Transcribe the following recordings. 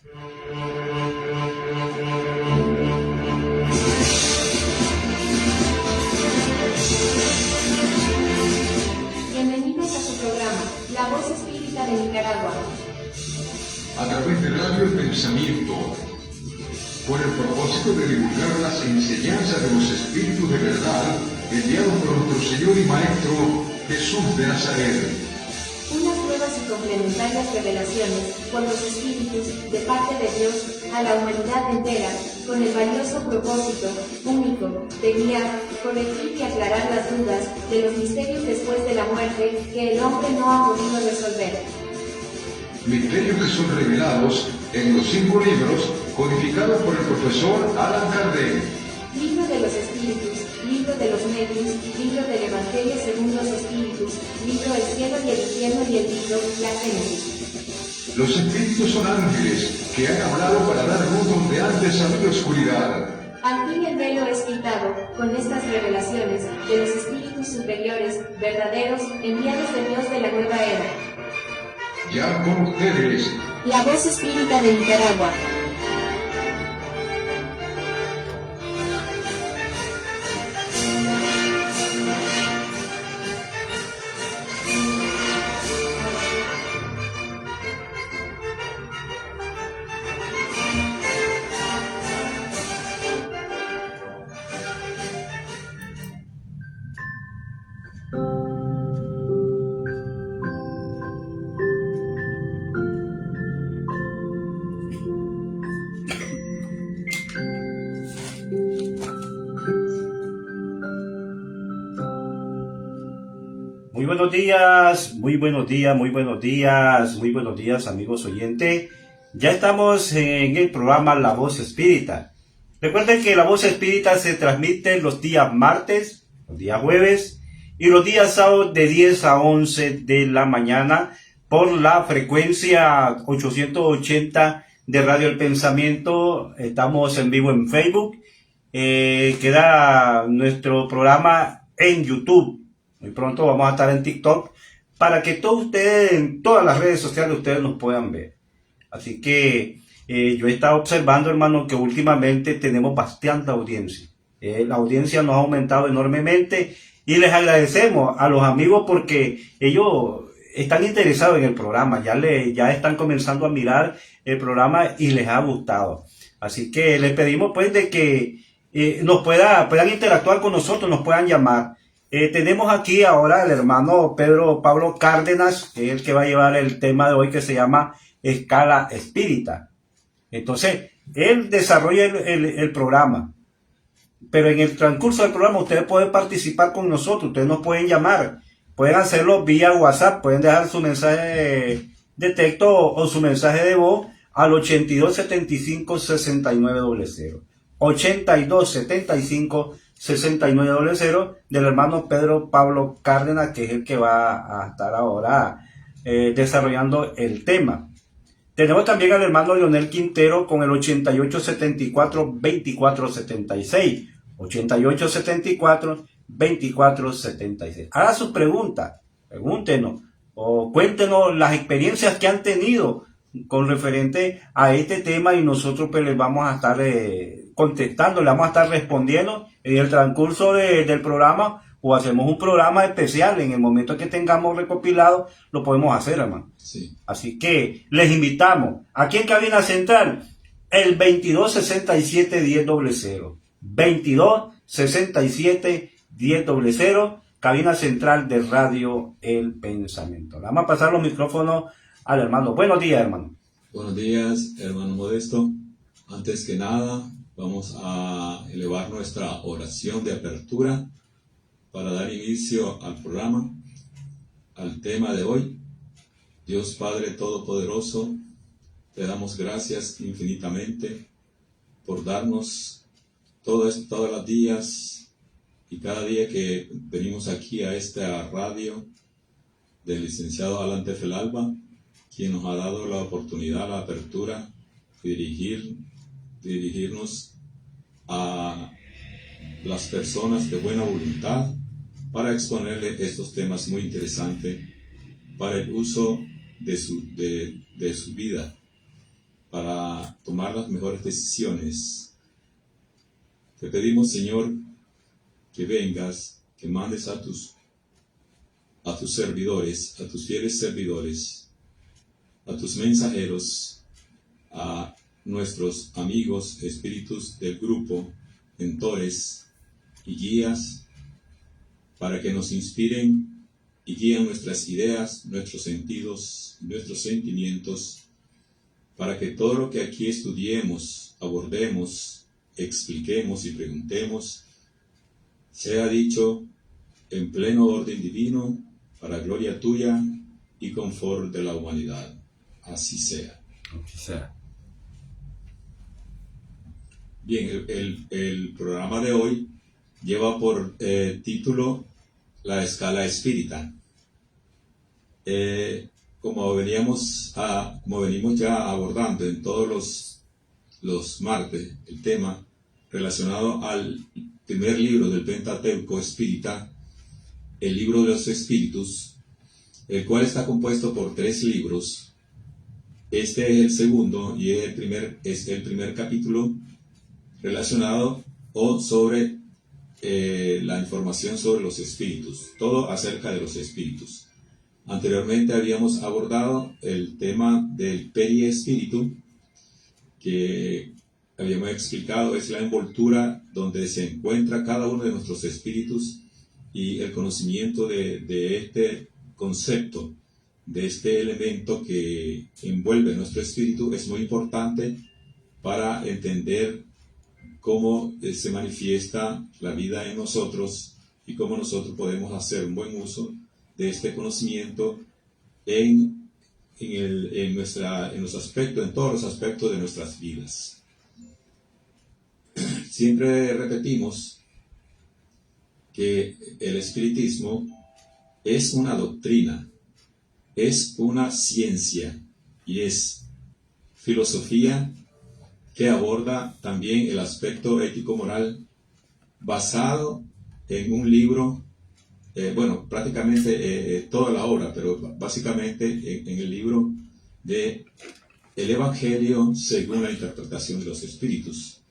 Bienvenidos a su programa, La Voz Espírita de Nicaragua. A través de Radio El Pensamiento, con el propósito de divulgar las enseñanzas de los espíritus de verdad enviados por nuestro Señor y Maestro Jesús de Nazaret. Unas nuevas y complementarias revelaciones por los espíritus de parte de Dios a la humanidad entera, con el valioso propósito único de guiar, corregir y aclarar las dudas de los misterios después de la muerte que el hombre no ha podido resolver. Misterios que son revelados en los 5 libros codificados por el profesor Allan Kardec. Libro de los Espíritus, Libro de los Medios, Libro del Evangelio según los Espíritus, Libro El Cielo y el Infierno y el Libro La Génesis. Los espíritus son ángeles que han hablado para dar luz donde antes había oscuridad. Al fin el velo es quitado, con estas revelaciones, de los espíritus superiores, verdaderos, enviados de Dios de la nueva era. Ya con ustedes, La Voz Espírita de Nicaragua. Muy buenos días, muy buenos días, muy buenos días, muy buenos días, amigos oyentes. Ya estamos en el programa La Voz Espírita. Recuerden que La Voz Espírita se transmite los días martes, los días jueves y los días sábados de 10 a 11 de la mañana por la frecuencia 880 de Radio El Pensamiento. Estamos en vivo en Facebook. Queda nuestro programa en YouTube. Muy pronto vamos a estar en TikTok para que todos ustedes, en todas las redes sociales, ustedes nos puedan ver. Así que yo he estado observando, hermano, que últimamente tenemos bastante audiencia. La audiencia nos ha aumentado enormemente y les agradecemos a los amigos porque ellos están interesados en el programa. Ya están comenzando a mirar el programa y les ha gustado. Así que les pedimos pues de que puedan interactuar con nosotros, nos puedan llamar. Tenemos aquí ahora el hermano Pedro Pablo Cárdenas, que es el que va a llevar el tema de hoy que se llama Escala Espírita. Entonces, él desarrolla el programa, pero en el transcurso del programa ustedes pueden participar con nosotros, ustedes nos pueden llamar, pueden hacerlo vía WhatsApp, pueden dejar su mensaje de texto o su mensaje de voz al 8275-6900. 8275-6900 del hermano Pedro Pablo Cárdenas, que es el que va a estar ahora desarrollando el tema. Tenemos también al hermano Leonel Quintero con el 8874-2476. 8874-2476. Haga sus preguntas, pregúntenos o cuéntenos las experiencias que han tenido con referente a este tema y nosotros pues les vamos a estar contestando, le vamos a estar respondiendo en el transcurso del programa, o hacemos un programa especial en el momento que tengamos recopilado, lo podemos hacer, hermano. Sí. Así que les invitamos aquí en Cabina Central, el 2267-1000, 2267-1000, Cabina Central de Radio El Pensamiento. Le vamos a pasar los micrófonos al hermano. Buenos días, hermano. Buenos días, hermano Modesto. Antes que nada, vamos a elevar nuestra oración de apertura para dar inicio al programa, al tema de hoy. Dios Padre Todopoderoso, te damos gracias infinitamente por darnos todos los días y cada día que venimos aquí a esta radio del licenciado Alan Tefelalba, quien nos ha dado la oportunidad, la apertura de dirigirnos a las personas de buena voluntad para exponerle estos temas muy interesantes para el uso de su vida. para tomar las mejores decisiones. Te pedimos, Señor, que vengas, que mandes a tus servidores, a tus fieles servidores, a tus mensajeros, a nuestros amigos, espíritus del grupo, mentores y guías, para que nos inspiren y guíen nuestras ideas, nuestros sentidos, nuestros sentimientos, para que todo lo que aquí estudiemos, abordemos, expliquemos y preguntemos, sea dicho en pleno orden divino, para gloria tuya y confort de la humanidad. Así sea. Así sea. Bien, el programa de hoy lleva por título La escala espírita. Como venimos ya abordando en todos los martes, el tema relacionado al primer libro del Pentateuco espírita, el libro de los espíritus, el cual está compuesto por 3 libros. Este es el segundo y es el primer capítulo relacionado o sobre la información sobre los espíritus, todo acerca de los espíritus. Anteriormente habíamos abordado el tema del periespíritu, que habíamos explicado es la envoltura donde se encuentra cada uno de nuestros espíritus, y el conocimiento de este concepto, de este elemento que envuelve nuestro espíritu, es muy importante para entender cómo se manifiesta la vida en nosotros y cómo nosotros podemos hacer un buen uso de este conocimiento en todos los aspectos de nuestras vidas. Siempre repetimos que el espiritismo es una doctrina, es una ciencia y es filosofía que aborda también el aspecto ético-moral basado en un libro, prácticamente toda la obra, pero básicamente en el libro de El Evangelio según la interpretación de los espíritus,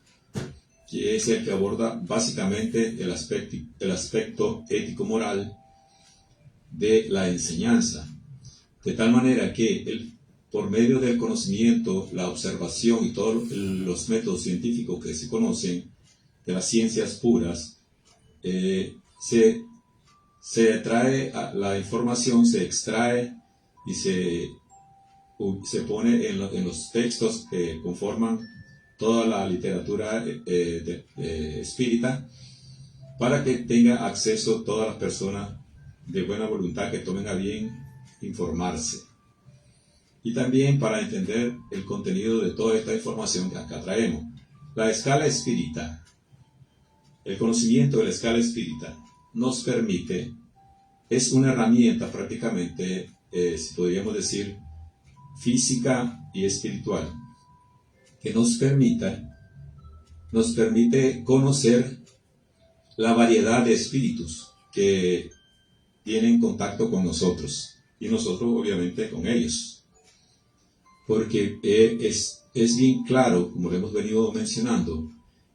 que es el que aborda básicamente el aspecto ético-moral de la enseñanza, de tal manera que por medio del conocimiento, la observación y todos los métodos científicos que se conocen de las ciencias puras, se trae la información, se extrae y se pone en los textos que conforman toda la literatura espírita, para que tenga acceso todas las personas de buena voluntad que tomen a bien informarse. Y también para entender el contenido de toda esta información que acá traemos. La escala espírita, el conocimiento de la escala espírita nos permite, es una herramienta prácticamente, si podríamos decir, física y espiritual, que nos permite conocer la variedad de espíritus que tienen contacto con nosotros y nosotros obviamente con ellos, porque es bien claro, como lo hemos venido mencionando,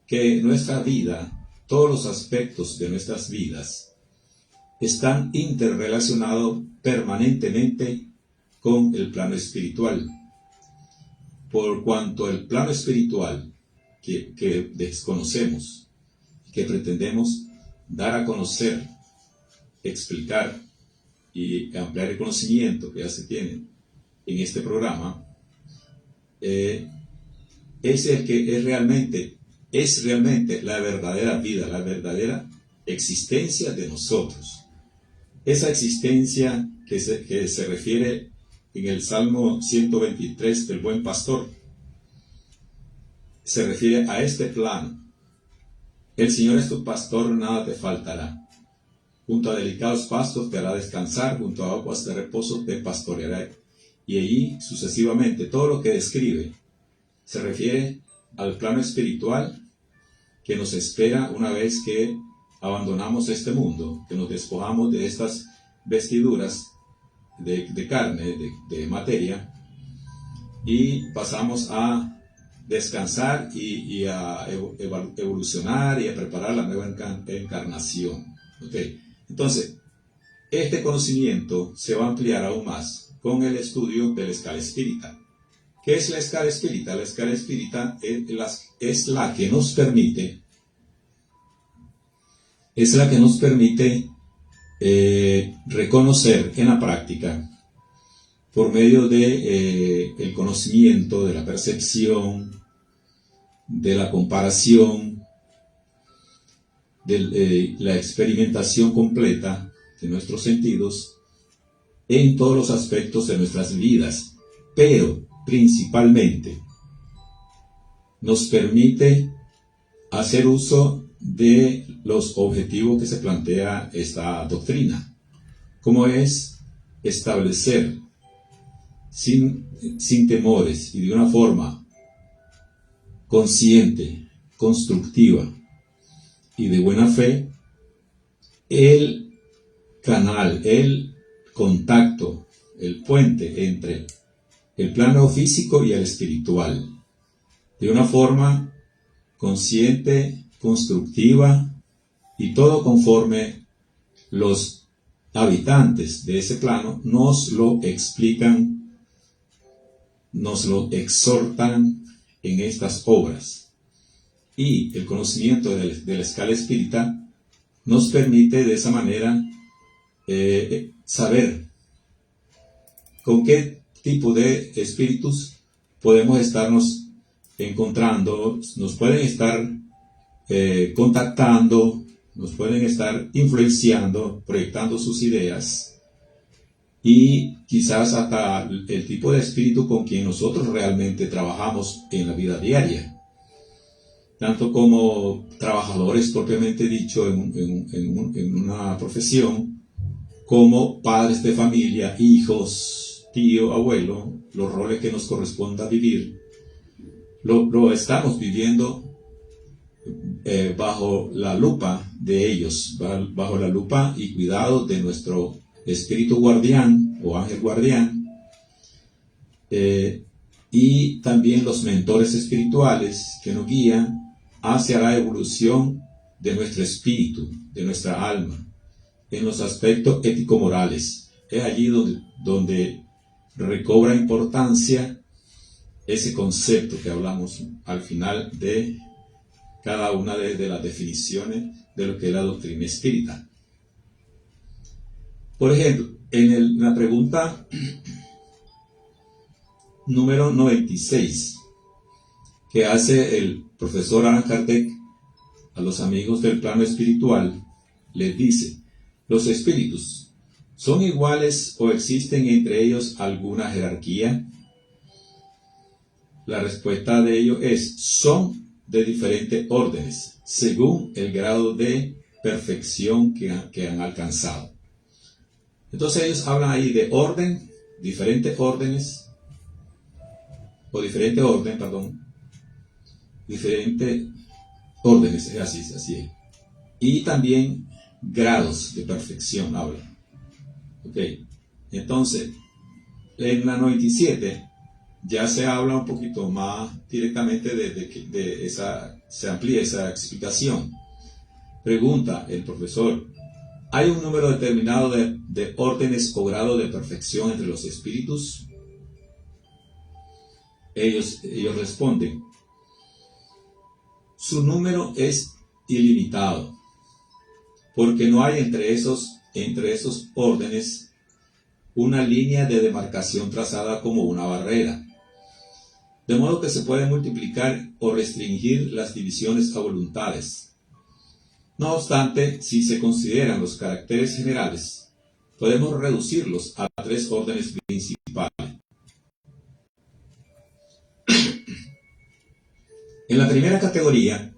que nuestra vida, todos los aspectos de nuestras vidas están interrelacionados permanentemente con el plano espiritual, por cuanto el plano espiritual que desconocemos, que pretendemos dar a conocer, explicar y ampliar el conocimiento que ya se tiene en este programa, es el que es realmente la verdadera vida, la verdadera existencia de nosotros. Esa existencia que se refiere en el Salmo 123 del Buen Pastor, se refiere a este plano. El Señor es tu pastor, nada te faltará. Junto a delicados pastos te hará descansar, junto a aguas de reposo te pastoreará. Y allí sucesivamente todo lo que describe se refiere al plano espiritual que nos espera una vez que abandonamos este mundo, que nos despojamos de estas vestiduras de carne, de materia, y pasamos a descansar y a evolucionar y a preparar la nueva encarnación. ¿Okay? Entonces, este conocimiento se va a ampliar aún más con el estudio de la escala espírita. ¿Qué es la escala espírita? La escala espírita es la que nos permite reconocer en la práctica, por medio de el conocimiento, de la percepción, de la comparación, de la experimentación completa de nuestros sentidos en todos los aspectos de nuestras vidas, pero principalmente nos permite hacer uso de los objetivos que se plantea esta doctrina, como es establecer sin temores y de una forma consciente, constructiva y de buena fe el canal, el contacto, el puente entre el plano físico y el espiritual, de una forma consciente, constructiva y todo conforme los habitantes de ese plano nos lo explican, nos lo exhortan en estas obras. Y el conocimiento de la escala espírita nos permite de esa manera saber con qué tipo de espíritus podemos estarnos encontrando, nos pueden estar contactando, nos pueden estar influenciando, proyectando sus ideas, y quizás hasta el tipo de espíritu con quien nosotros realmente trabajamos en la vida diaria, tanto como trabajadores propiamente dicho en una profesión, como padres de familia, hijos, tío, abuelo, los roles que nos corresponda vivir, lo estamos viviendo bajo la lupa de ellos, bajo la lupa y cuidado de nuestro espíritu guardián o ángel guardián, y también los mentores espirituales que nos guían hacia la evolución de nuestro espíritu, de nuestra alma, en los aspectos ético-morales. Es allí donde recobra importancia ese concepto que hablamos al final de cada una de las definiciones de lo que es la doctrina espírita. Por ejemplo, en la pregunta número 96 que hace el profesor Allan Kardec a los amigos del plano espiritual, les dice: ¿los espíritus son iguales o existen entre ellos alguna jerarquía? La respuesta de ello es: son de diferentes órdenes, según el grado de perfección que han alcanzado. Entonces ellos hablan ahí de orden, diferentes órdenes, o diferente orden, perdón, diferentes órdenes, es así es. Y también grados de perfección hablan. Ok, entonces, en la 97 ya se habla un poquito más directamente de esa, se amplía esa explicación. Pregunta el profesor: ¿hay un número determinado de órdenes o grado de perfección entre los espíritus? Ellos responden: su número es ilimitado, porque no hay entre esos órdenes una línea de demarcación trazada como una barrera, de modo que se puede multiplicar o restringir las divisiones a voluntades. No obstante, si se consideran los caracteres generales, podemos reducirlos a 3 órdenes principales. En la primera categoría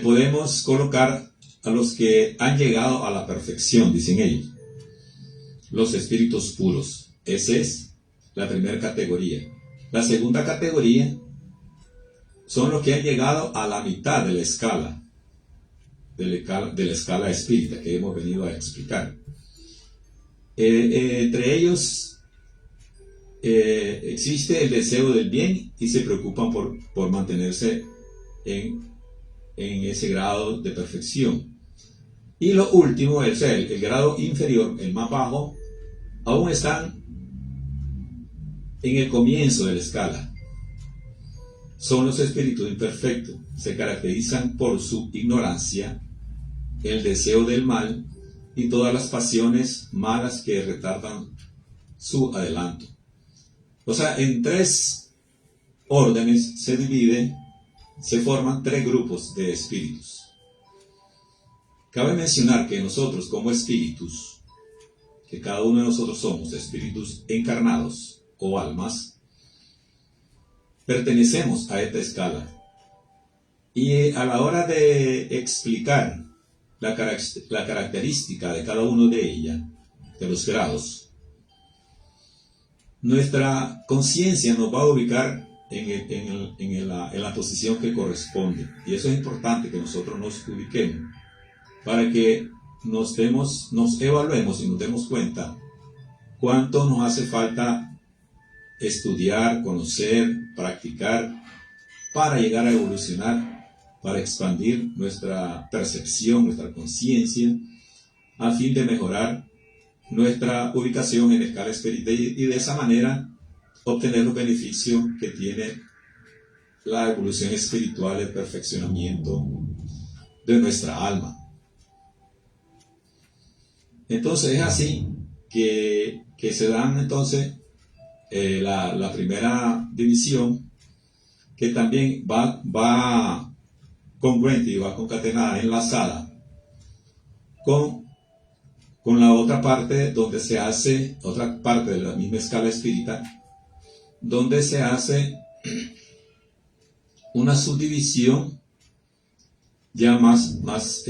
podemos colocar a los que han llegado a la perfección, dicen ellos, los espíritus puros. Esa es la primera categoría. La segunda categoría son los que han llegado a la mitad de la escala, de la escala espírita que hemos venido a explicar. Entre ellos existe el deseo del bien y se preocupan por mantenerse en ese grado de perfección. Y lo último, el grado inferior, el más bajo, aún están en el comienzo de la escala. Son los espíritus imperfectos, se caracterizan por su ignorancia, el deseo del mal y todas las pasiones malas que retardan su adelanto. O sea, en 3 órdenes se forman 3 grupos de espíritus. Cabe mencionar que nosotros como espíritus, que cada uno de nosotros somos espíritus encarnados o almas, pertenecemos a esta escala. Y a la hora de explicar la característica de cada uno de ellas, de los grados, nuestra conciencia nos va a ubicar en la posición que corresponde. Y eso es importante que nosotros nos ubiquemos para que nos evaluemos y nos demos cuenta cuánto nos hace falta estudiar, conocer, practicar para llegar a evolucionar, para expandir nuestra percepción, nuestra conciencia, a fin de mejorar nuestra ubicación en la escala espiritual y de esa manera obtener los beneficios que tiene la evolución espiritual, el perfeccionamiento de nuestra alma. Entonces es así que se dan entonces la primera división, que también va congruente y va concatenada, enlazada con la otra parte donde se hace, otra parte de la misma escala espírita, donde se hace una subdivisión ya más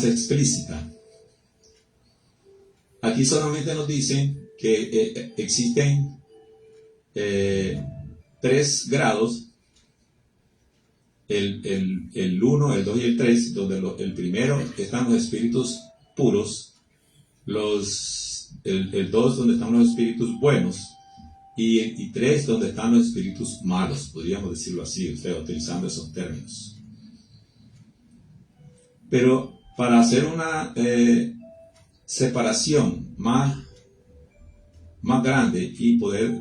explícita. Aquí solamente nos dicen que existen 3 grados, el 1, el 2 y el 3, donde el primero están los espíritus puros, el 2 donde están los espíritus buenos, y 3 donde están los espíritus malos, podríamos decirlo así, utilizando esos términos. Pero para hacer una separación más grande y poder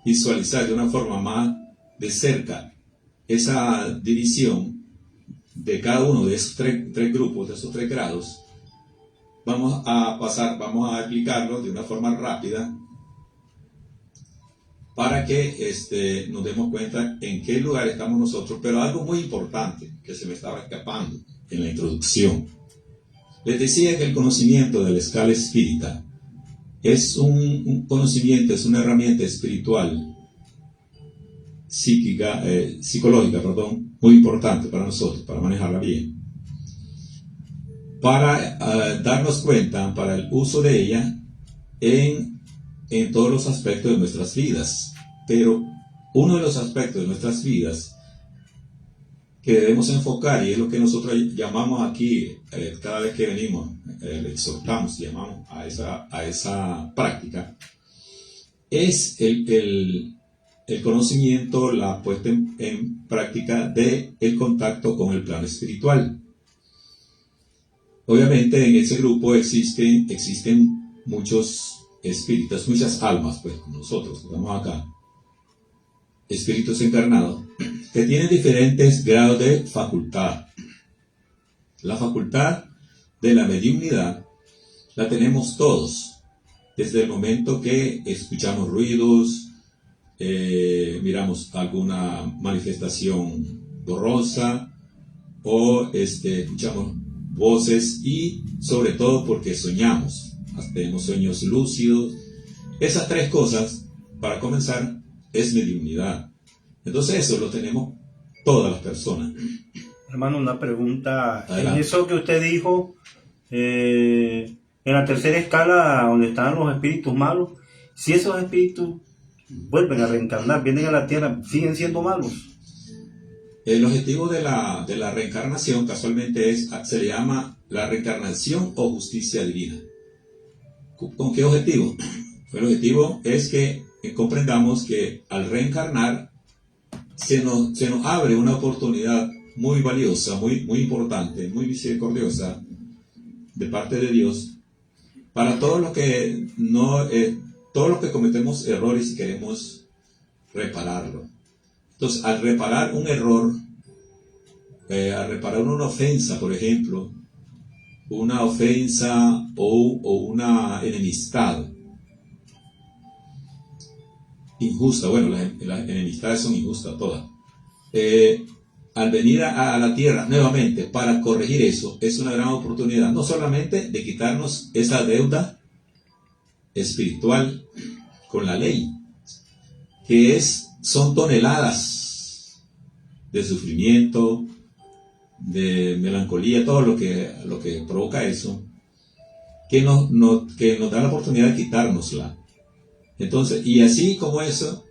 visualizar de una forma más de cerca esa división de cada uno de esos tres grupos, de esos 3 grados, vamos a explicarlo de una forma rápida para que nos demos cuenta en qué lugar estamos nosotros. Pero algo muy importante que se me estaba escapando en la introducción. Les decía que el conocimiento de la escala espírita es un conocimiento, es una herramienta espiritual, psicológica, muy importante para nosotros, para manejarla bien, para darnos cuenta, para el uso de ella en todos los aspectos de nuestras vidas. Pero uno de los aspectos de nuestras vidas que debemos enfocar, y es lo que nosotros llamamos aquí, cada vez que venimos, le exhortamos, llamamos a esa práctica, es el conocimiento, la puesta en práctica del contacto con el plano espiritual. Obviamente en ese grupo existen muchos espíritus, muchas almas, pues nosotros que estamos acá, espíritus encarnados, que tienen diferentes grados de facultad. La facultad de la mediunidad la tenemos todos, desde el momento que escuchamos ruidos, miramos alguna manifestación borrosa, o escuchamos voces, y sobre todo porque soñamos, tenemos sueños lúcidos. Esas 3 cosas, para comenzar, es mediunidad. Entonces eso lo tenemos todas las personas. Hermano, una pregunta. Adelante. En eso que usted dijo, en la tercera escala donde están los espíritus malos, si esos espíritus vuelven a reencarnar, vienen a la tierra, ¿siguen siendo malos? El objetivo de la reencarnación casualmente se le llama la reencarnación o justicia divina. ¿Con qué objetivo? El objetivo es que comprendamos que al reencarnar se nos abre una oportunidad muy valiosa, muy importante, muy misericordiosa de parte de Dios para todos los que todos los que cometemos errores y queremos repararlo. Entonces, al reparar un error, al reparar una ofensa, por ejemplo, una ofensa o una enemistad injusta, bueno, las enemistades son injustas todas. Al venir a la tierra nuevamente para corregir eso, es una gran oportunidad, no solamente de quitarnos esa deuda espiritual con la ley, que son toneladas de sufrimiento, de melancolía, todo lo que provoca eso, que nos da la oportunidad de quitárnosla. Entonces, y así como eso,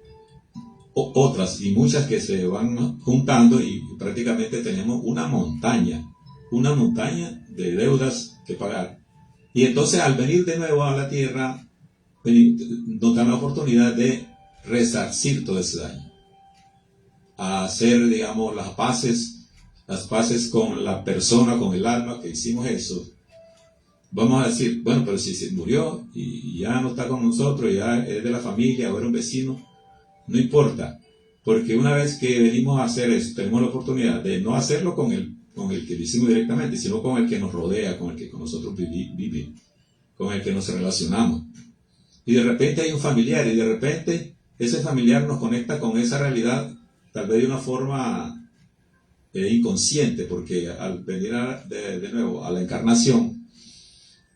otras y muchas que se van juntando y prácticamente tenemos una montaña de deudas que pagar. Y entonces al venir de nuevo a la tierra, nos dan la oportunidad de resarcir todo ese daño, a hacer, digamos, las paces con la persona, con el alma que hicimos eso. Vamos a decir, bueno, pero si se murió y ya no está con nosotros, ya es de la familia o era un vecino, no importa, porque una vez que venimos a hacer eso, tenemos la oportunidad de no hacerlo con el que lo hicimos directamente, sino con el que nos rodea, con el que con nosotros vivimos, con el que nos relacionamos. Y de repente hay un familiar, y de repente ese familiar nos conecta con esa realidad, tal vez de una forma inconsciente, porque al venir de nuevo a la encarnación,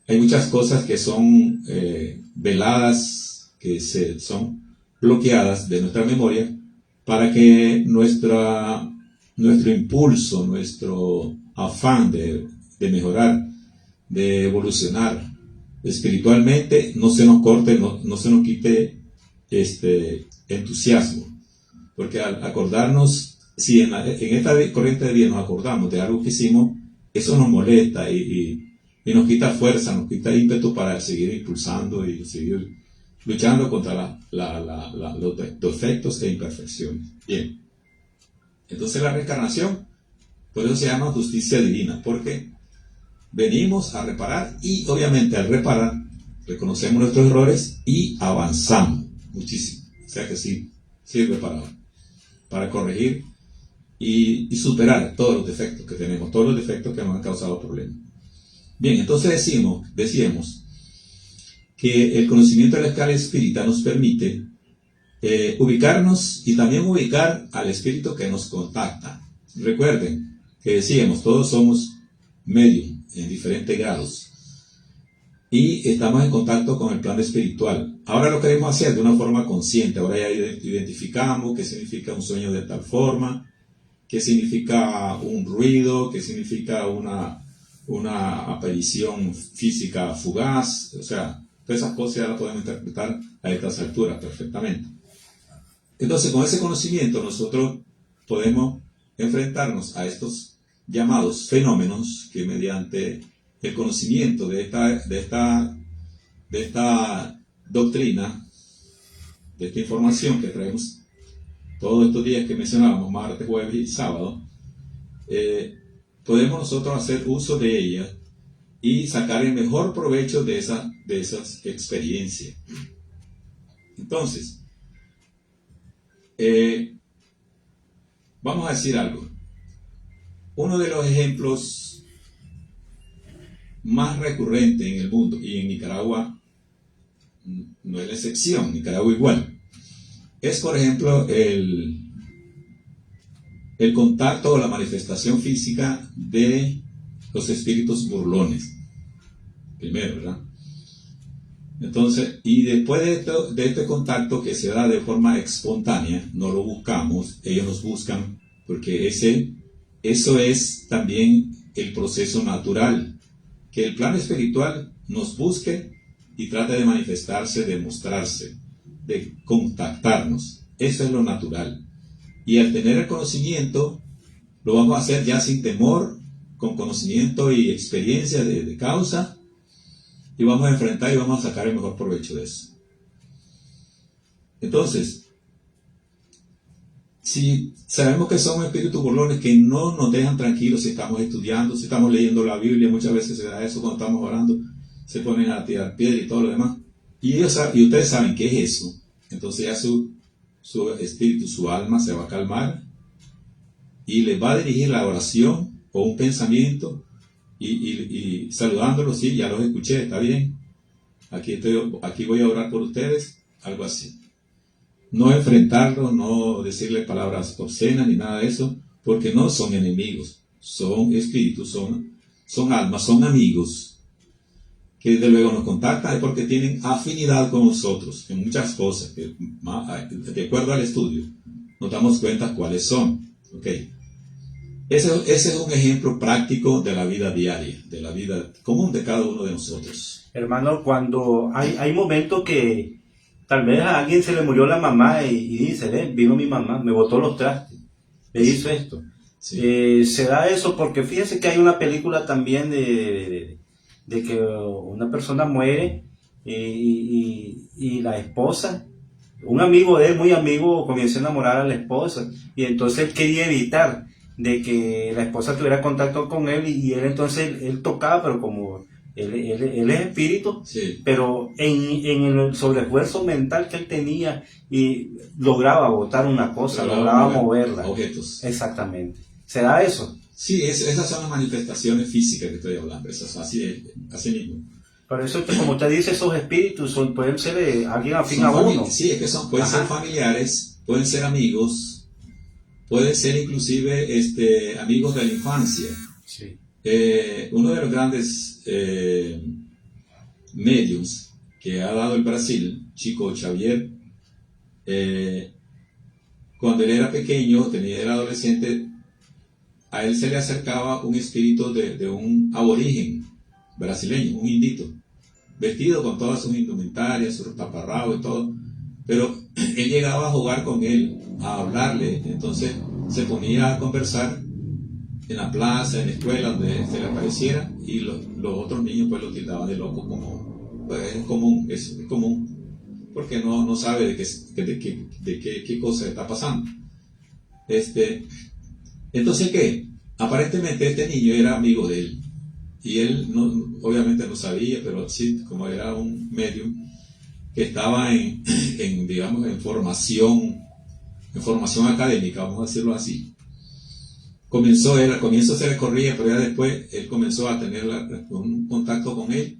hay muchas cosas que son veladas, que son bloqueadas de nuestra memoria, para que nuestro impulso, nuestro afán de mejorar, de evolucionar espiritualmente, no se nos corte, no se nos quite entusiasmo. Porque al acordarnos, si en esta corriente de vida nos acordamos de algo que hicimos, eso nos molesta y nos quita fuerza, nos quita ímpetu para seguir impulsando y seguir luchando contra los defectos e imperfecciones. Bien, entonces la reencarnación, por eso se llama justicia divina, porque venimos a reparar y obviamente al reparar reconocemos nuestros errores y avanzamos muchísimo. O sea que sí sirve para corregir y superar todos los defectos que tenemos, todos los defectos que nos han causado problemas. Bien, entonces decíamos que el conocimiento de la escala espírita nos permite ubicarnos y también ubicar al espíritu que nos contacta. Recuerden que decíamos, todos somos medium en diferentes grados y estamos en contacto con el plano espiritual. Ahora lo queremos hacer de una forma consciente. Ahora ya identificamos qué significa un sueño de tal forma, qué significa un ruido, qué significa una aparición física fugaz. O sea, todas esas cosas ya las podemos interpretar a estas alturas perfectamente. Entonces, con ese conocimiento nosotros podemos enfrentarnos a estos llamados fenómenos que mediante el conocimiento de esta doctrina, de esta información que traemos todos estos días que mencionábamos, martes, jueves y sábado, podemos nosotros hacer uso de ella y sacar el mejor provecho de esas experiencias. Entonces, vamos a decir algo. Uno de los ejemplos más recurrentes en el mundo, y en Nicaragua no es la excepción, Nicaragua igual, es por ejemplo el contacto o la manifestación física de los espíritus burlones. Primero, ¿verdad? Entonces, y después de este contacto que se da de forma espontánea, no lo buscamos, ellos nos buscan, porque eso es también el proceso natural, que el plano espiritual nos busque y trate de manifestarse, de mostrarse, de contactarnos. Eso es lo natural. Y al tener el conocimiento, lo vamos a hacer ya sin temor, con conocimiento y experiencia de causa, y vamos a enfrentar y vamos a sacar el mejor provecho de eso. Entonces, si sabemos que son espíritus burlones que no nos dejan tranquilos si estamos estudiando, si estamos leyendo la Biblia, muchas veces se da eso cuando estamos orando, se ponen a tirar piedra y todo lo demás. Y ustedes saben qué es eso. Entonces ya su espíritu, su alma se va a calmar y les va a dirigir la oración o un pensamiento y saludándolos, sí, ya los escuché, está bien. Aquí voy a orar por ustedes, algo así. No enfrentarlos, no decirles palabras obscenas ni nada de eso, porque no son enemigos, son espíritus, son almas, son amigos, que desde luego nos contactan porque tienen afinidad con nosotros en muchas cosas, que de acuerdo al estudio nos damos cuenta cuáles son. Okay. Ese es un ejemplo práctico de la vida diaria, de la vida común de cada uno de nosotros. Hermano, cuando hay momentos que tal vez a alguien se le murió la mamá y dice, vino mi mamá, me botó los trastes, me hizo esto. Sí. Se da eso porque fíjense que hay una película también de que una persona muere y la esposa, un amigo de él, muy amigo, comienza a enamorar a la esposa y entonces él quería evitar de que la esposa tuviera contacto con él y él entonces él tocaba, pero como él es espíritu, sí, pero en el sobreesfuerzo mental que él tenía y lograba botar una cosa, lograba moverla. Objetos. Exactamente. ¿Se da eso? Sí, esas son las manifestaciones físicas que estoy hablando, esas así mismo. Por eso, como usted dice, esos espíritus pueden ser alguien afín a uno. Sí, es que pueden ser familiares, pueden ser amigos, pueden ser inclusive amigos de la infancia. Sí. Uno de los grandes medios que ha dado el Brasil, Chico Xavier, cuando él era pequeño, era adolescente, a él se le acercaba un espíritu de un aborigen brasileño, un indito, vestido con todas sus indumentarias, su taparrabo y todo, pero él llegaba a jugar con él, a hablarle, entonces se ponía a conversar en la plaza, en la escuela, donde se le apareciera, y los otros niños pues lo tildaban de loco, como pues, es común, porque no sabe de qué cosa está pasando. Entonces, ¿qué? Aparentemente este niño era amigo de él, y él obviamente no sabía, pero sí, como era un medium que estaba en formación académica, vamos a decirlo así. Al comienzo se le corría, pero ya después él comenzó a tener un contacto con él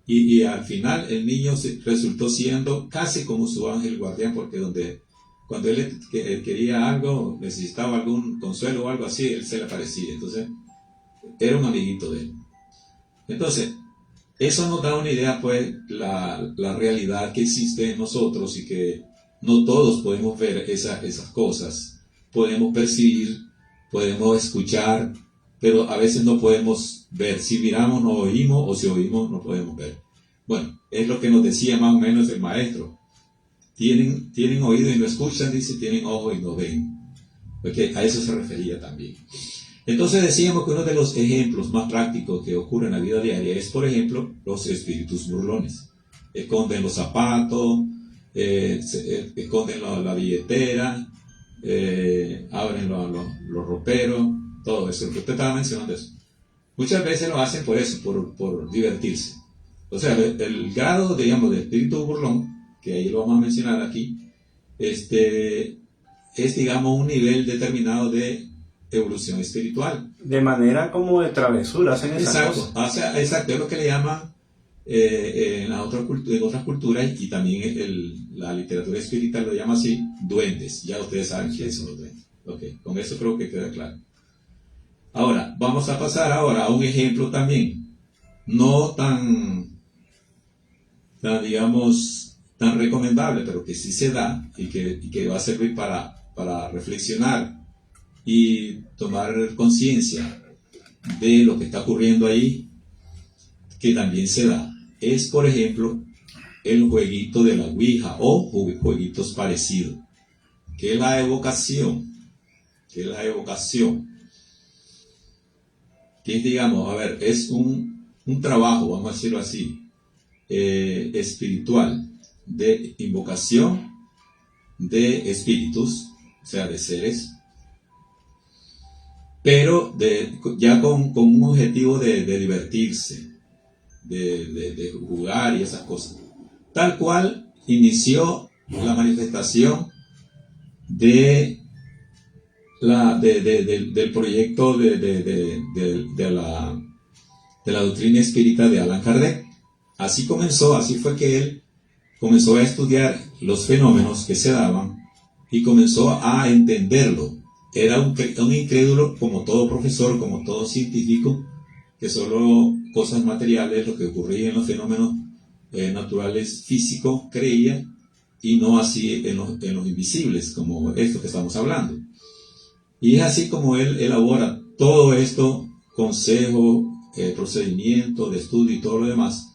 y al final el niño resultó siendo casi como su ángel guardián, porque cuando él quería algo, necesitaba algún consuelo o algo así, él se le aparecía. Entonces, era un amiguito de él. Entonces, eso nos da una idea, pues, la realidad que existe en nosotros y que no todos podemos ver esas cosas. Podemos percibir, podemos escuchar, pero a veces no podemos ver. Si miramos, no oímos, o si oímos, no podemos ver. Bueno, es lo que nos decía más o menos el maestro. Tienen oído y no escuchan, dice, tienen ojo y no ven. Porque a eso se refería también. Entonces decíamos que uno de los ejemplos más prácticos que ocurre en la vida diaria es, por ejemplo, los espíritus burlones. Esconden los zapatos, esconden la billetera, abren los roperos, todo eso. Usted estaba mencionando eso. Muchas veces lo hacen por eso, por divertirse. O sea, el grado, digamos, de espíritu burlón, que ahí lo vamos a mencionar aquí, es, digamos, un nivel determinado de evolución espiritual. De manera como de travesura hacen esas cosas. O sea, exacto, es lo que le llaman en otras culturas, y también la literatura espiritual lo llama así, duendes. Ya ustedes saben quiénes son los duendes. Okay, con eso creo que queda claro. Ahora, vamos a pasar ahora a un ejemplo también, no tan digamos, tan recomendable, pero que sí se da y que va a servir para reflexionar y tomar conciencia de lo que está ocurriendo ahí, que también se da. Es, por ejemplo, el jueguito de la Ouija o jueguitos parecidos, que es la evocación, que es, digamos, a ver, es un trabajo, vamos a decirlo así, espiritual, de invocación de espíritus, o sea, de seres, pero ya con un objetivo de divertirse, de jugar y esas cosas. Tal cual inició la manifestación del proyecto de la doctrina espírita de Allan Kardec. Así comenzó, así fue que él comenzó a estudiar los fenómenos que se daban y comenzó a entenderlo. Era un incrédulo, como todo profesor, como todo científico, que solo cosas materiales, lo que ocurría en los fenómenos naturales físicos, creía, y no así en los invisibles, como esto que estamos hablando. Y es así como él elabora todo esto, consejo, procedimiento de estudio y todo lo demás,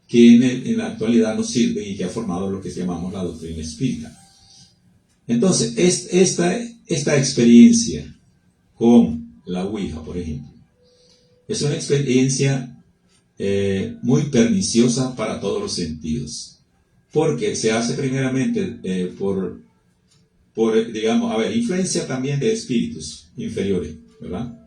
que en la actualidad nos sirve y que ha formado lo que llamamos la doctrina espírita. Entonces, esta experiencia con la Ouija, por ejemplo, es una experiencia muy perniciosa para todos los sentidos, porque se hace primeramente por digamos, influencia también de espíritus inferiores, ¿verdad?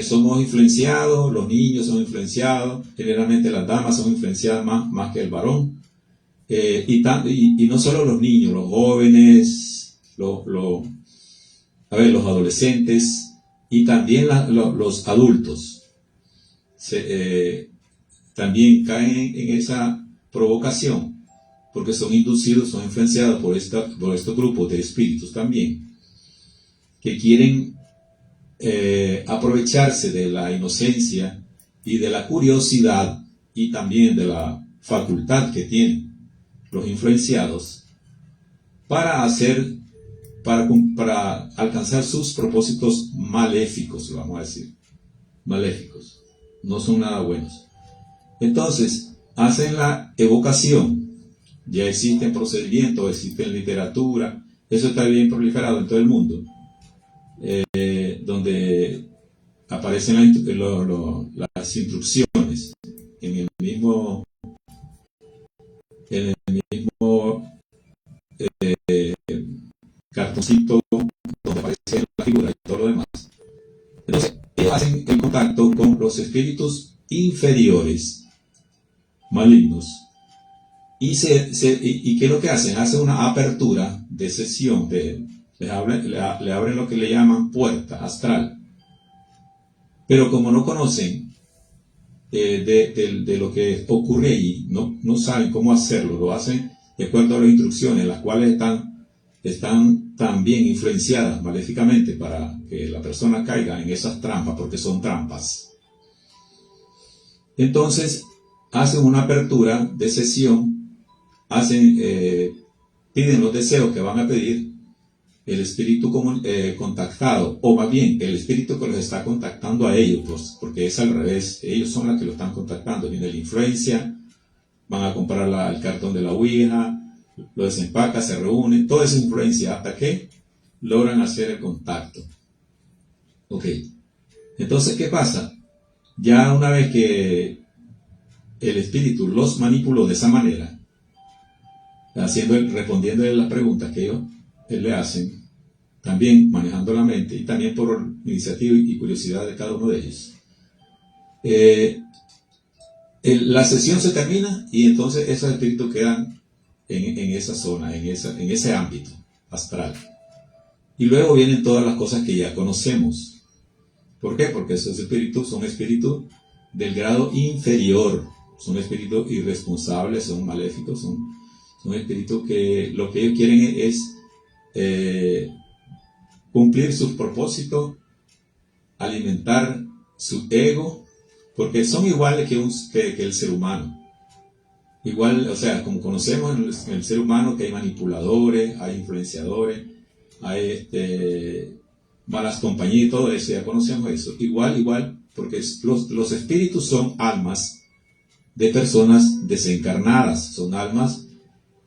Somos influenciados, los niños son influenciados, generalmente las damas son influenciadas más que el varón, y no solo los niños, los jóvenes, los adolescentes y también los adultos también caen en esa provocación, porque son inducidos, son influenciados por estos grupos de espíritus también, que quieren aprovecharse de la inocencia y de la curiosidad y también de la facultad que tienen los influenciados para alcanzar sus propósitos maléficos, vamos a decir, maléficos, no son nada buenos. Entonces, hacen la evocación. Ya existen procedimientos, existe literatura, eso está bien proliferado en todo el mundo, donde aparecen las instrucciones en el mismo cartoncito donde aparece la figura y todo lo demás. Entonces, ellos hacen el contacto con los espíritus inferiores, malignos. ¿Y qué es lo que hacen? Hacen una apertura de sesión, le abren lo que le llaman puerta astral. Pero como no conocen de lo que ocurre allí, no saben cómo hacerlo, lo hacen de acuerdo a las instrucciones, las cuales están también influenciadas maléficamente para que la persona caiga en esas trampas, porque son trampas. Entonces, hacen una apertura de sesión, piden los deseos que van a pedir, el espíritu contactado, o más bien el espíritu que los está contactando a ellos, pues, porque es al revés, ellos son los que lo están contactando. Viene la influencia, van a comprar el cartón de la Ouija, lo desempacan, se reúnen, toda esa influencia hasta que logran hacer el contacto. Ok, entonces, ¿qué pasa? Ya una vez que el espíritu los manipuló de esa manera, respondiéndole las preguntas que ellos le hacen, también manejando la mente y también por iniciativa y curiosidad de cada uno de ellos, la sesión se termina y entonces esos espíritus quedan en esa zona, en ese ámbito astral, y luego vienen todas las cosas que ya conocemos. ¿Por qué? Porque esos espíritus son espíritus del grado inferior, son espíritus irresponsables, son maléficos, son espíritus que lo que ellos quieren es cumplir sus propósitos, alimentar su ego, porque son iguales que el ser humano. Igual, o sea, como conocemos en el ser humano que hay manipuladores, hay influenciadores, hay malas compañías y todo eso, ya conocemos eso. Igual, porque los espíritus son almas de personas desencarnadas, son almas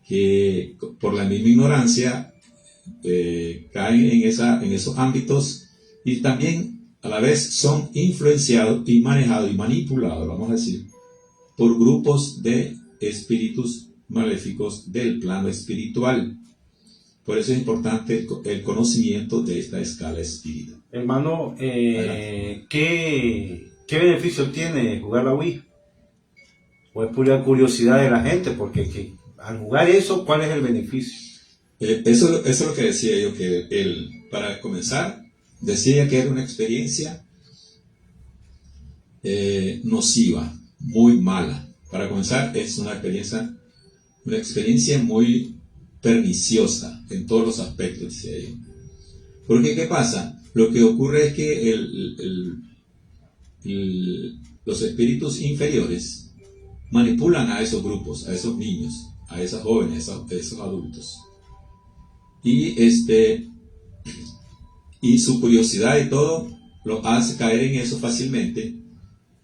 que por la misma ignorancia caen en esos ámbitos y también a la vez son influenciados y manejados y manipulados, vamos a decir, por grupos de espíritus maléficos del plano espiritual. Por eso es importante el conocimiento de esta escala espírita. Hermano, ¿qué beneficio tiene jugar la Ouija? ¿O es pura curiosidad de la gente? Porque al jugar eso, ¿cuál es el beneficio? Eso es lo que decía yo, que para comenzar, decía que era una experiencia nociva, muy mala. Para comenzar, es una experiencia muy perniciosa en todos los aspectos, decía yo. Porque, ¿qué pasa? Lo que ocurre es que los espíritus inferiores manipulan a esos grupos, a esos niños, a esas jóvenes, a esos adultos. Y su curiosidad y todo los hace caer en eso fácilmente.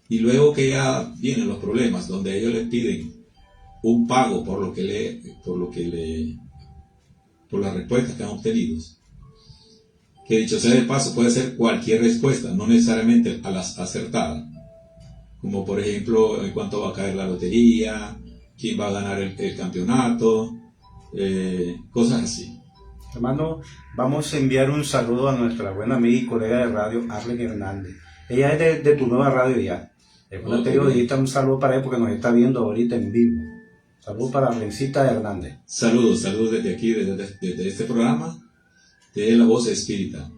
Y luego que ya vienen los problemas, donde ellos les piden un pago por las respuestas que han obtenido, que dicho sea de paso puede ser cualquier respuesta, no necesariamente a las acertadas, como por ejemplo en cuánto va a caer la lotería, quién va a ganar el campeonato, cosas así. Hermano, vamos a enviar un saludo a nuestra buena amiga y colega de radio, Arlen Hernández. Ella es de tu nueva radio ya. Es una periodista, un saludo para ella porque nos está viendo ahorita en vivo. Saludos para Arlencita Hernández. Saludos desde aquí, desde este programa de La Voz Espírita.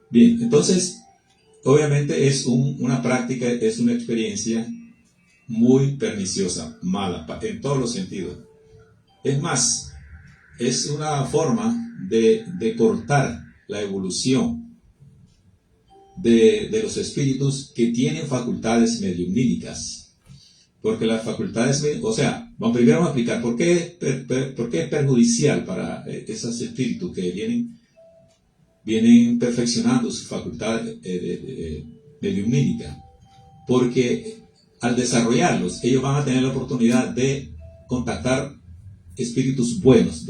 Bien, entonces, obviamente es una práctica, es una experiencia muy perniciosa, mala, en todos los sentidos. Es más, es una forma de cortar la evolución de los espíritus que tienen facultades mediumnímicas. Porque las facultades, primero vamos a explicar por qué es perjudicial para esos espíritus que vienen perfeccionando su facultad mediumnímica. Porque al desarrollarlos, ellos van a tener la oportunidad de contactar espíritus buenos,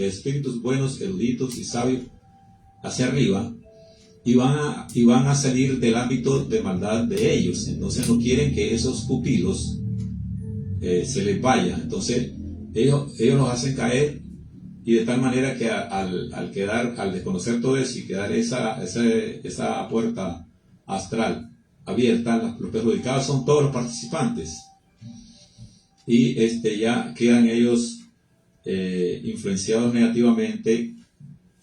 eruditos y sabios hacia arriba, y van a salir del ámbito de maldad de ellos. Entonces no quieren que esos pupilos se les vayan. Entonces ellos los hacen caer, y de tal manera que al desconocer todo eso y quedar esa puerta astral abierta, los perjudicados son todos los participantes, y ya quedan ellos influenciados negativamente.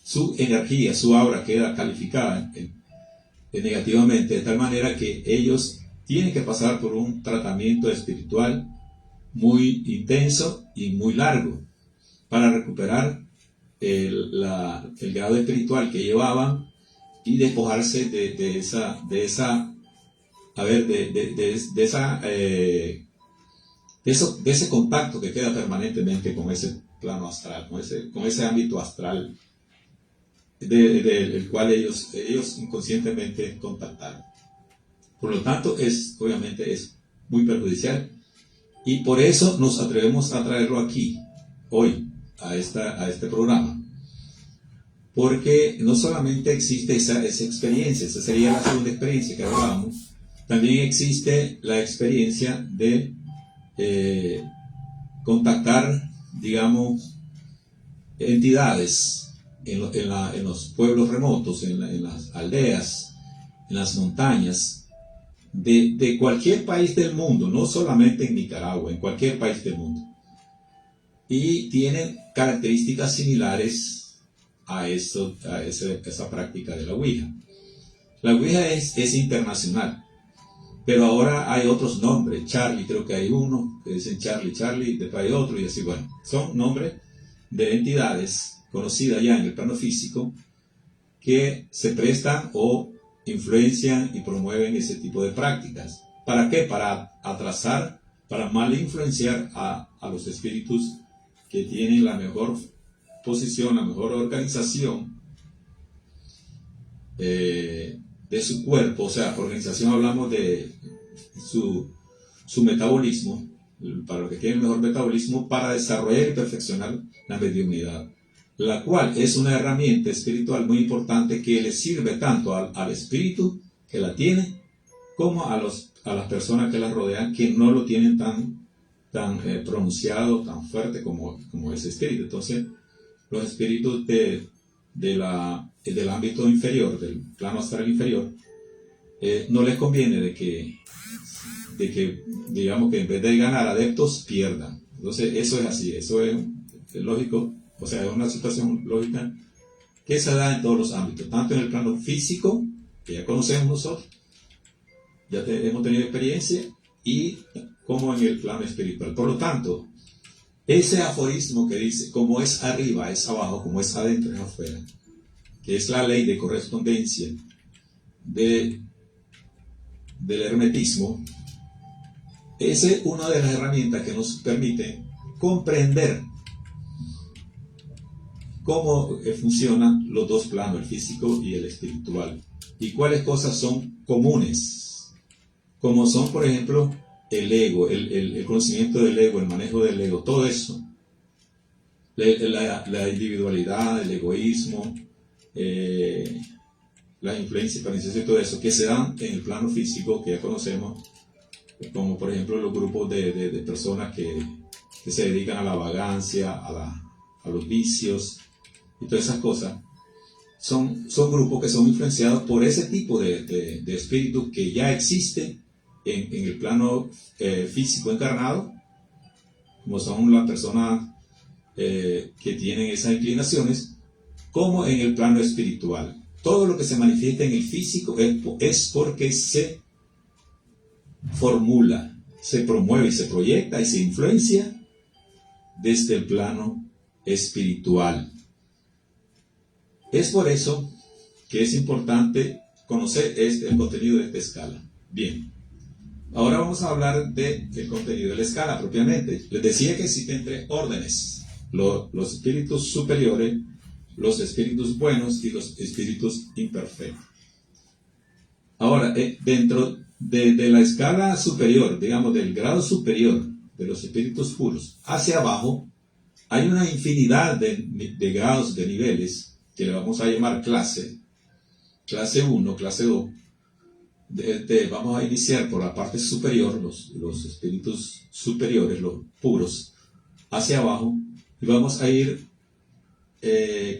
Su energía, su aura queda calificada negativamente, de tal manera que ellos tienen que pasar por un tratamiento espiritual muy intenso y muy largo para recuperar el grado espiritual que llevaban y despojarse de ese contacto que queda permanentemente con ese plano astral, con ese ámbito astral del cual ellos inconscientemente contactaron. Por lo tanto, obviamente es muy perjudicial, y por eso nos atrevemos a traerlo aquí, hoy, a este programa. Porque no solamente existe esa experiencia, esa sería la segunda experiencia que hablábamos, también existe la experiencia de contactar, digamos, entidades en los pueblos remotos, en las aldeas, en las montañas, de cualquier país del mundo, no solamente en Nicaragua, en cualquier país del mundo. Y tienen características similares a esa práctica de la Ouija. La Ouija es internacional, pero ahora hay otros nombres. Charlie, creo que hay uno, que dicen Charlie, después hay otro, y así, bueno, son nombres de entidades conocidas ya en el plano físico que se prestan o influencian y promueven ese tipo de prácticas. ¿Para qué? Para atrasar, para mal influenciar a los espíritus que tienen la mejor posición, la mejor organización de su cuerpo. O sea, organización, hablamos de su metabolismo, para los que tienen el mejor metabolismo, para desarrollar y perfeccionar la mediunidad, la cual es una herramienta espiritual muy importante que le sirve tanto al espíritu que la tiene, como a las personas que la rodean, que no lo tienen tan pronunciado, tan fuerte como ese espíritu. Entonces, los espíritus del ámbito inferior, del plano astral inferior, no les conviene de que, digamos que en vez de ganar adeptos, pierdan. Entonces, eso es así, eso es lógico, o sea, es una situación lógica que se da en todos los ámbitos, tanto en el plano físico, que ya conocemos nosotros, ya hemos tenido experiencia, y como en el plano espiritual. Por lo tanto, ese aforismo que dice, como es arriba, es abajo, como es adentro, es afuera, que es la ley de correspondencia del hermetismo, esa es una de las herramientas que nos permite comprender cómo funcionan los dos planos, el físico y el espiritual, y cuáles cosas son comunes, como son, por ejemplo, el ego, el conocimiento del ego, el manejo del ego, todo eso, la individualidad, el egoísmo, las influencias, y todo eso, que se dan en el plano físico, que ya conocemos, como por ejemplo los grupos de personas que se dedican a la vagancia, a los vicios, y todas esas cosas, son grupos que son influenciados por ese tipo de espíritus que ya existen en el plano físico encarnado, como son las personas que tienen esas inclinaciones, como en el plano espiritual. Todo lo que se manifiesta en el físico es porque se formula, se promueve y se proyecta y se influencia desde el plano espiritual. Es por eso que es importante conocer el contenido de esta escala. Bien, ahora vamos a hablar del contenido de la escala propiamente. Les decía que existen tres órdenes: los espíritus superiores, los espíritus buenos y los espíritus imperfectos. Ahora, dentro de la escala superior, digamos del grado superior de los espíritus puros, hacia abajo, hay una infinidad de grados, de niveles, que le vamos a llamar clase 1, clase 2. Vamos a iniciar por la parte superior, los espíritus superiores, los puros, hacia abajo, y vamos a ir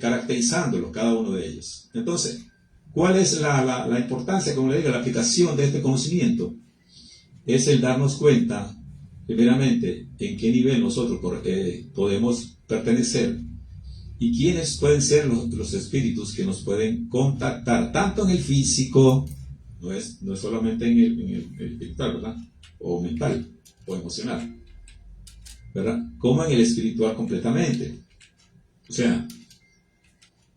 caracterizándolos, cada uno de ellos. Entonces, ¿cuál es la importancia, como le digo, la aplicación de este conocimiento? Es el darnos cuenta, primeramente, en qué nivel nosotros podemos pertenecer y quiénes pueden ser los espíritus que nos pueden contactar, tanto en el físico, no es solamente en el espiritual, ¿verdad? O mental, o emocional, ¿verdad? Como en el espiritual completamente. O sea,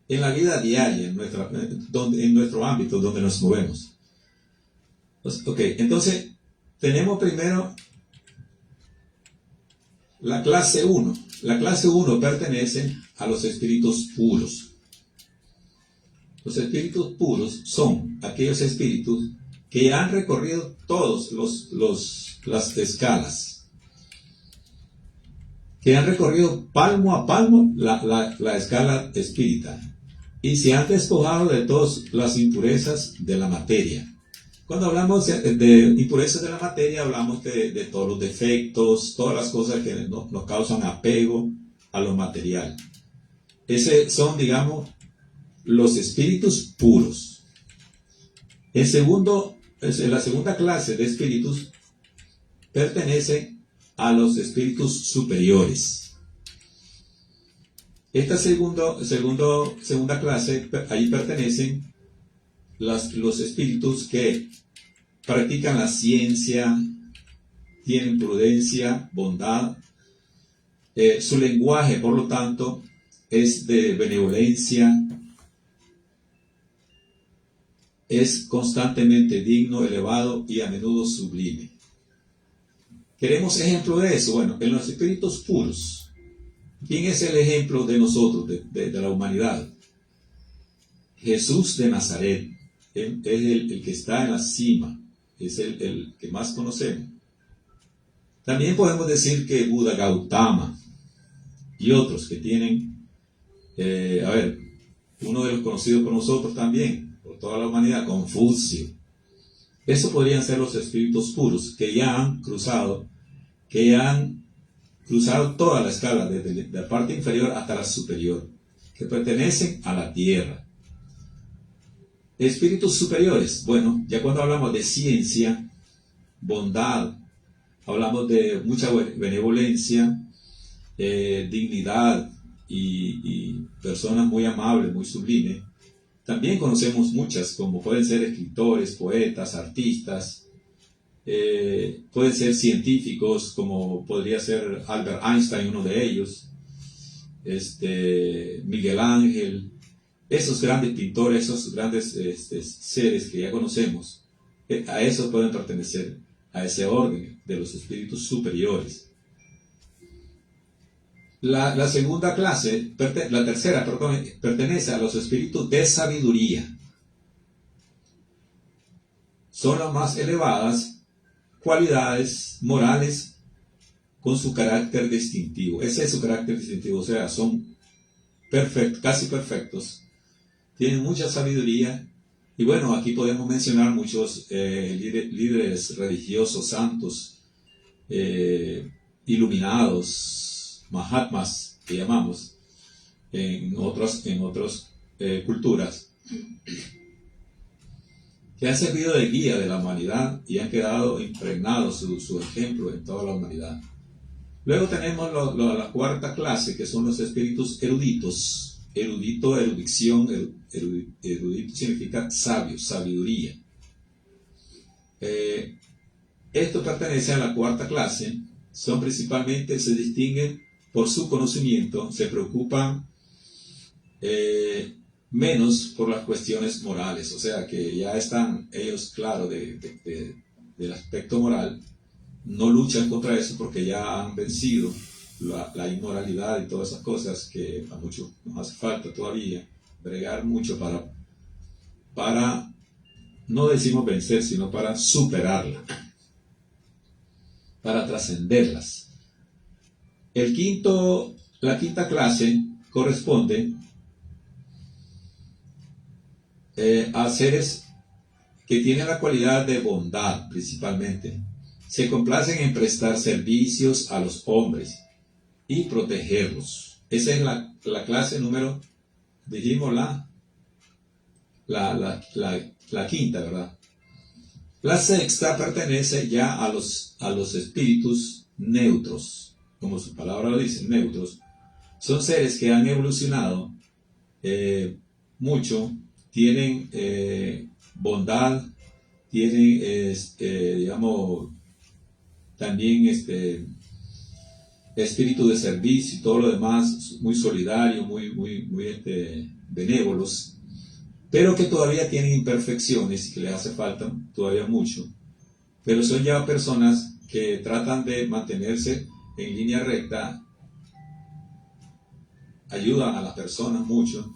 en la vida diaria, en nuestro ámbito donde nos movemos. Ok, entonces, tenemos primero la clase 1. La clase 1 pertenece a los espíritus puros. Los espíritus puros son aquellos espíritus que han recorrido todos las escalas, que han recorrido palmo a palmo la escala espírita y se han despojado de todas las impurezas de la materia. Cuando hablamos de impurezas de la materia, hablamos de todos los defectos, todas las cosas que nos causan apego a lo material. Esos son, digamos, los espíritus puros. La segunda clase de espíritus pertenece a los espíritus superiores. Esta segunda clase, ahí pertenecen los espíritus que practican la ciencia, tienen prudencia, bondad. Su lenguaje, por lo tanto, es de benevolencia, es constantemente digno, elevado y a menudo sublime. ¿Queremos ejemplo de eso? Bueno, en los espíritus puros, ¿quién es el ejemplo de nosotros, de la humanidad? Jesús de Nazaret. Él es el que está en la cima, es el que más conocemos. También podemos decir que Buda Gautama y otros que tienen, uno de los conocidos por nosotros también, por toda la humanidad, Confucio. Eso podrían ser los espíritus puros que ya han cruzado toda la escala, desde la parte inferior hasta la superior. que pertenecen a la tierra. Espíritus superiores, bueno, ya cuando hablamos de ciencia, bondad, hablamos de mucha benevolencia, dignidad y personas muy amables, muy sublimes. También conocemos muchas, como pueden ser escritores, poetas, artistas, pueden ser científicos, como podría ser Albert Einstein, uno de ellos, Miguel Ángel, esos grandes pintores, esos grandes seres que ya conocemos, a eso pueden pertenecer, a ese orden de los espíritus superiores. La segunda clase, la tercera, perdón, pertenece a los espíritus de sabiduría. Son las más elevadas cualidades morales con su carácter distintivo. Ese es su carácter distintivo, o sea, son perfectos, casi perfectos, tienen mucha sabiduría. Y bueno, aquí podemos mencionar muchos líderes religiosos, santos, iluminados, Mahatmas, que llamamos, en otras culturas, que han servido de guía de la humanidad y han quedado impregnados su ejemplo en toda la humanidad. Luego tenemos la cuarta clase, que son los espíritus eruditos. Erudito, erudición, erudito significa sabio, sabiduría. Esto pertenece a la cuarta clase. Son principalmente, se distinguen por su conocimiento, se preocupan menos por las cuestiones morales, o sea que ya están ellos claros del aspecto moral, no luchan contra eso porque ya han vencido la inmoralidad y todas esas cosas que a muchos nos hace falta todavía, bregar mucho para no decimos vencer, sino para superarla, para trascenderlas. La quinta clase corresponde a seres que tienen la cualidad de bondad principalmente. Se complacen en prestar servicios a los hombres y protegerlos. Esa es la clase número, dijimos la quinta, ¿verdad? La sexta pertenece ya a los espíritus neutros. Como su palabra lo dice, neutros, son seres que han evolucionado mucho, tienen bondad, tienen, digamos, también espíritu de servicio y todo lo demás, muy solidario, muy benévolos, pero que todavía tienen imperfecciones y que les hace falta todavía mucho. Pero son ya personas que tratan de mantenerse en línea recta, ayudan a las personas mucho,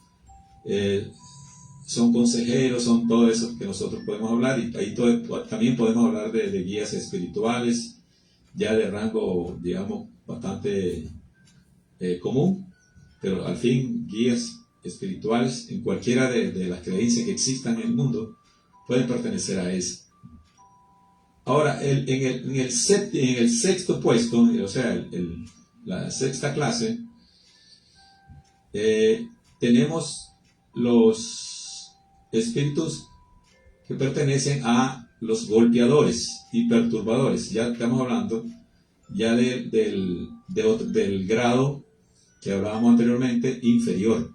son consejeros, son todo eso que nosotros podemos hablar, y ahí también podemos hablar de guías espirituales, ya de rango, digamos, bastante común, pero al fin guías espirituales en cualquiera de las creencias que existan en el mundo pueden pertenecer a eso. Ahora, en el sexto puesto, o sea, la sexta clase, tenemos los espíritus que pertenecen a los golpeadores y perturbadores. Ya estamos hablando ya del grado que hablábamos anteriormente, inferior.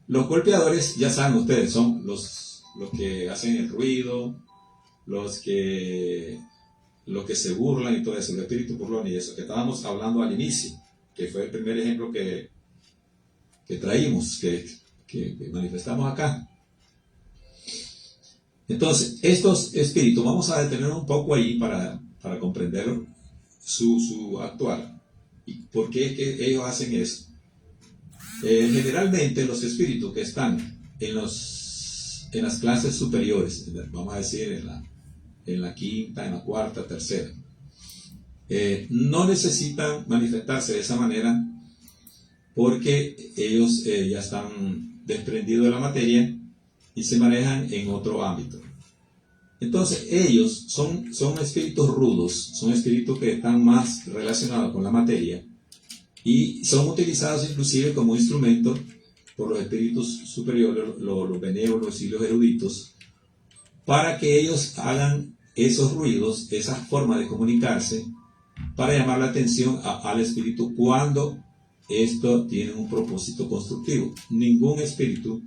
Los golpeadores, ya saben ustedes, son los que hacen el ruido, los que se burlan y todo eso, el espíritu burlón y eso, que estábamos hablando al inicio, que fue el primer ejemplo que traímos, que manifestamos acá. Entonces, estos espíritus, vamos a detener un poco ahí para comprender su actuar y por qué es que ellos hacen eso. Generalmente los espíritus que están en las clases superiores, vamos a decir en la quinta, en la cuarta, tercera, no necesitan manifestarse de esa manera porque ellos ya están desprendidos de la materia y se manejan en otro ámbito. Entonces ellos son espíritus rudos, son espíritus que están más relacionados con la materia, y son utilizados inclusive como instrumento por los espíritus superiores, los benévolos y los eruditos, para que ellos hagan esos ruidos, esa forma de comunicarse, para llamar la atención al espíritu cuando esto tiene un propósito constructivo. Ningún espíritu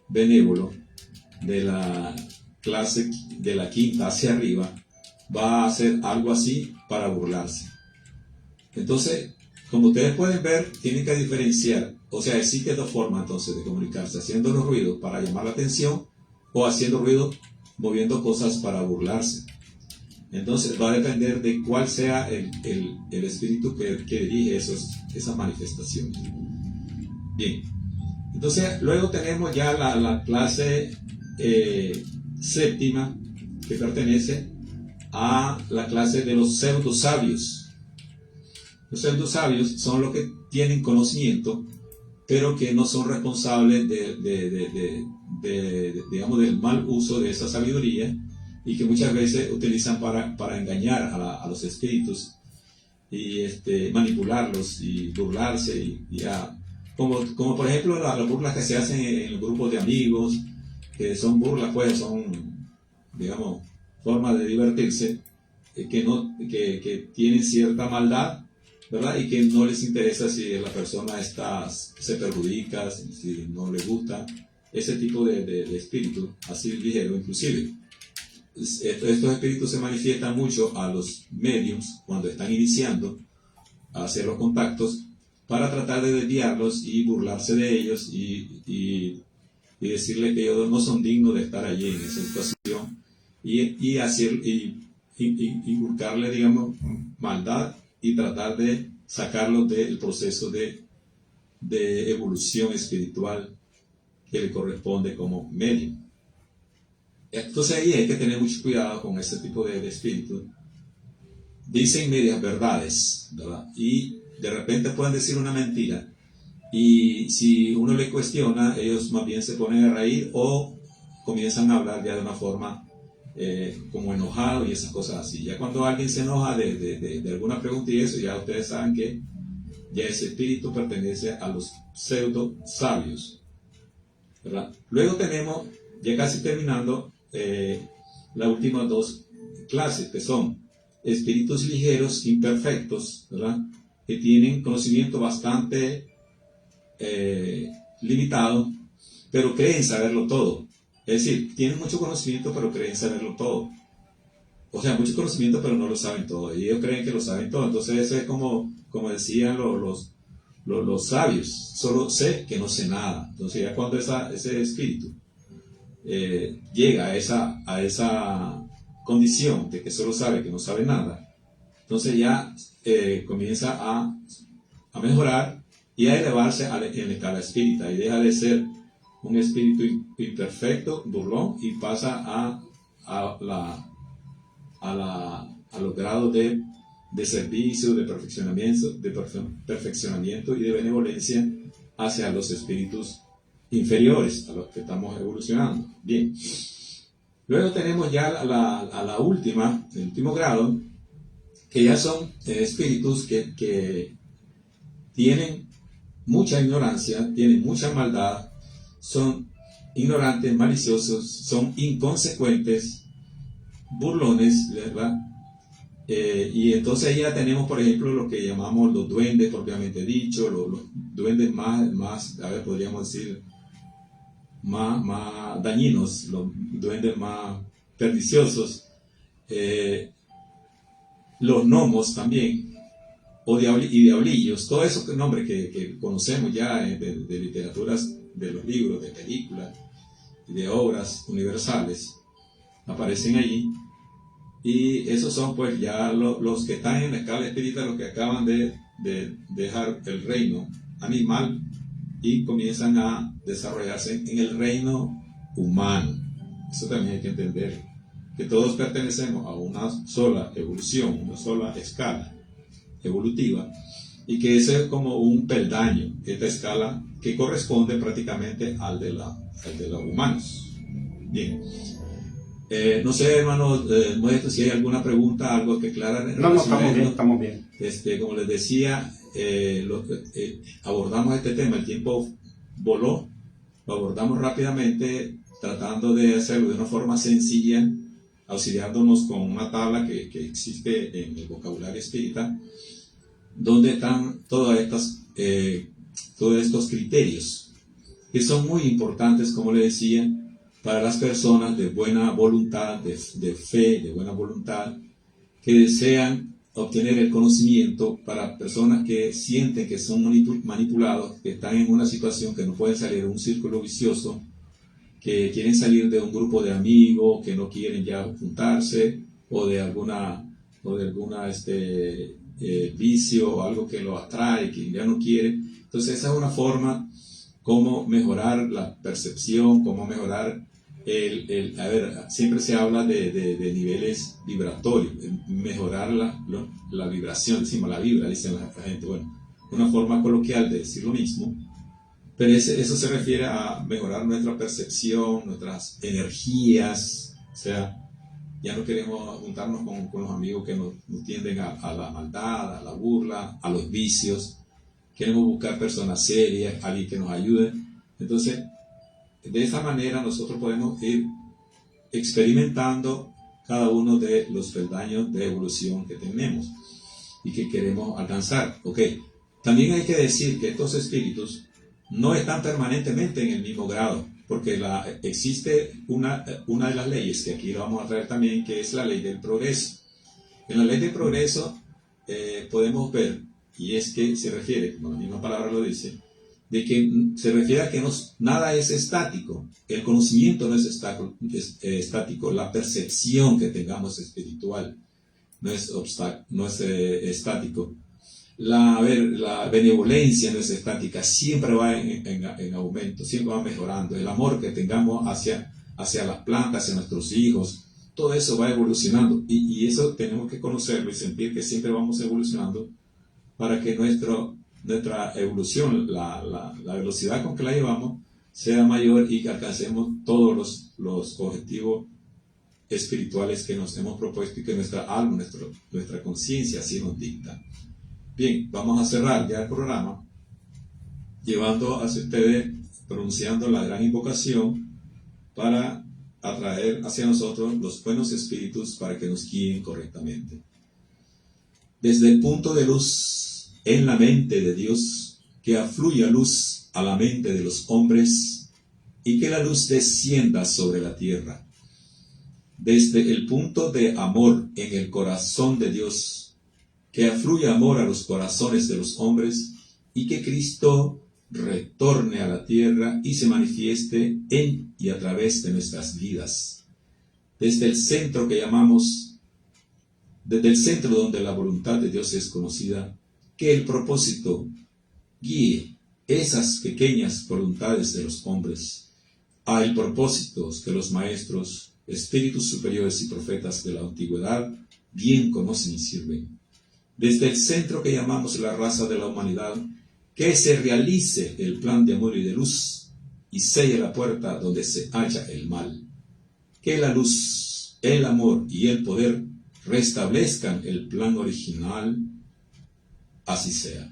benévolo de la clase de la quinta hacia arriba va a hacer algo así para burlarse. Entonces, como ustedes pueden ver, tienen que diferenciar, o sea, existe dos formas entonces de comunicarse: haciendo los ruidos para llamar la atención o haciendo ruido moviendo cosas para burlarse. Entonces va a depender de cuál sea el espíritu que dirige esas manifestaciones. Bien, entonces luego tenemos ya la clase séptima, que pertenece a la clase de los pseudosabios. Los pseudosabios son los que tienen conocimiento, pero que no son responsables digamos, del mal uso de esa sabiduría, y que muchas veces utilizan para engañar a los espíritus y manipularlos y burlarse, como por ejemplo las burlas que se hacen en el grupo de amigos, que son burlas, pues son, digamos, formas de divertirse, que tienen cierta maldad, ¿verdad? Y que no les interesa si la persona se perjudica, si no le gusta, ese tipo de espíritu, así ligero inclusive. Estos espíritus se manifiestan mucho a los mediums cuando están iniciando a hacer los contactos, para tratar de desviarlos y burlarse de ellos y decirles que ellos no son dignos de estar allí en esa situación, y inculcarle, digamos, maldad, y tratar de sacarlos del proceso de evolución espiritual que le corresponde como medium. Entonces ahí hay que tener mucho cuidado con ese tipo de espíritus. Dicen medias verdades, ¿verdad? Y de repente pueden decir una mentira, y si uno le cuestiona, ellos más bien se ponen a reír o comienzan a hablar ya de una forma como enojado y esas cosas así. Ya cuando alguien se enoja de alguna pregunta y eso, ya ustedes saben que ya ese espíritu pertenece a los pseudo sabios, ¿verdad? Luego tenemos, ya casi terminando, las últimas dos clases, que son espíritus ligeros, imperfectos, ¿verdad? Que tienen conocimiento bastante limitado, pero creen saberlo todo. Es decir, tienen mucho conocimiento, pero creen saberlo todo. O sea, mucho conocimiento, pero no lo saben todo. Y ellos creen que lo saben todo. Entonces, eso es como decían los sabios: solo sé que no sé nada. Entonces, ya cuando ese espíritu llega a esa condición de que solo sabe que no sabe nada, entonces ya comienza a mejorar y a elevarse en la escala espírita, y deja de ser un espíritu imperfecto, burlón, y pasa a los grados de servicio, de perfeccionamiento y de benevolencia hacia los espíritus inferiores, a los que estamos evolucionando. Bien. Luego tenemos ya el último grado, que ya son espíritus que tienen mucha ignorancia, tienen mucha maldad, son ignorantes, maliciosos, son inconsecuentes, burlones, ¿verdad? Y entonces ya tenemos, por ejemplo, lo que llamamos los duendes propiamente dicho, los duendes más, a ver, podríamos decir, más dañinos, los duendes más perniciosos, los gnomos también, y diablillos, todos esos nombres que conocemos ya de literaturas, de los libros, de películas, de obras universales, aparecen allí. Y esos son pues ya los que están en la escala espiritual, los que acaban de dejar el reino animal y comienzan a desarrollarse en el reino humano. Eso también hay que entender, que todos pertenecemos a una sola evolución, una sola escala evolutiva, y que ese es como un peldaño, esta escala que corresponde prácticamente al de los humanos. Bien. No sé, hermano Modesto, si hay alguna pregunta, algo que aclarar. No, estamos bien. Como les decía, abordamos este tema, el tiempo voló, lo abordamos rápidamente, tratando de hacerlo de una forma sencilla, auxiliándonos con una tabla que existe en el vocabulario espírita, donde están todos estos criterios, que son muy importantes, como le decía, para las personas de buena voluntad, de fe, de buena voluntad, que desean obtener el conocimiento, para personas que sienten que son manipulados, que están en una situación que no pueden salir de un círculo vicioso, que quieren salir de un grupo de amigos, que no quieren ya juntarse, o de alguna vicio o algo que lo atrae, que ya no quiere. Entonces esa es una forma cómo mejorar la percepción, cómo mejorar siempre se habla de niveles vibratorios, mejorar la vibración, decimos la vibra, dicen la gente, bueno, una forma coloquial de decir lo mismo, pero eso se refiere a mejorar nuestra percepción, nuestras energías, o sea, ya no queremos juntarnos con los amigos que nos tienden a la maldad, a la burla, a los vicios. Queremos buscar personas serias, alguien que nos ayude. Entonces, de esa manera nosotros podemos ir experimentando cada uno de los peldaños de evolución que tenemos y que queremos alcanzar. Okay. También hay que decir que estos espíritus no están permanentemente en el mismo grado, porque existe una de las leyes, que aquí lo vamos a traer también, que es la ley del progreso. En la ley del progreso podemos ver, y es que se refiere, como la misma palabra lo dice, de que se refiere a que nada es estático, el conocimiento no es estático, la percepción que tengamos espiritual no es estático. La benevolencia no es estática, siempre va en aumento, siempre va mejorando. El amor que tengamos hacia las plantas, hacia nuestros hijos, todo eso va evolucionando. Y eso tenemos que conocerlo y sentir que siempre vamos evolucionando para que nuestra evolución, la velocidad con que la llevamos, sea mayor y que alcancemos todos los objetivos espirituales que nos hemos propuesto y que nuestra alma, nuestra conciencia así nos dicta. Bien, vamos a cerrar ya el programa llevando hacia ustedes, pronunciando la gran invocación para atraer hacia nosotros los buenos espíritus para que nos guíen correctamente. Desde el punto de luz en la mente de Dios, que afluya luz a la mente de los hombres y que la luz descienda sobre la tierra. Desde el punto de amor en el corazón de Dios, que afluya amor a los corazones de los hombres y que Cristo retorne a la tierra y se manifieste en y a través de nuestras vidas. Desde el centro donde la voluntad de Dios es conocida, que el propósito guíe esas pequeñas voluntades de los hombres. Hay propósitos que los maestros, espíritus superiores y profetas de la antigüedad bien conocen y sirven. Desde el centro que llamamos la raza de la humanidad, que se realice el plan de amor y de luz y selle la puerta donde se halla el mal. Que la luz, el amor y el poder restablezcan el plan original. Así sea.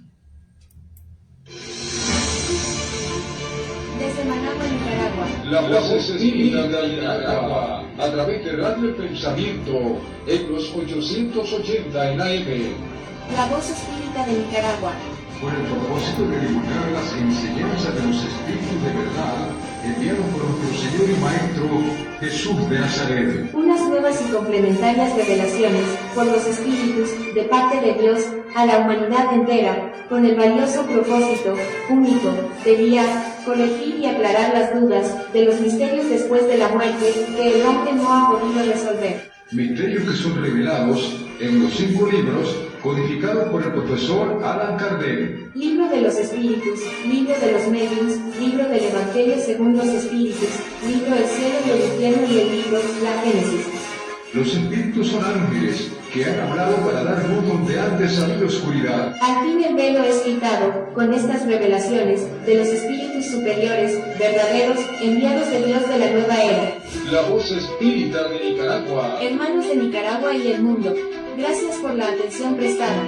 Desde Managua, Nicaragua. La voz espírita de Nicaragua, a través de Radio El Pensamiento, en los 880 en AM. La voz espírita de Nicaragua. Con el propósito de divulgar las enseñanzas de los espíritus de verdad, enviados por nuestro Señor y Maestro Jesús de Nazaret. Unas nuevas y complementarias revelaciones por los espíritus de parte de Dios a la humanidad entera, con el valioso propósito único de guiar, corregir y aclarar las dudas de los misterios después de la muerte que el hombre no ha podido resolver. Misterios que son revelados en los 5 libros codificados por el profesor Allan Kardec. Libro de los Espíritus, Libro de los Medios, Libro del Evangelio según los Espíritus, Libro del Cielo y el Infierno y el libro La Génesis. Los espíritus son ángeles que han hablado para dar luz donde antes había oscuridad. Al fin el velo es quitado con estas revelaciones de los espíritus superiores, verdaderos, enviados de Dios de la nueva era. La voz espírita de Nicaragua. Hermanos de Nicaragua y el mundo, gracias por la atención prestada.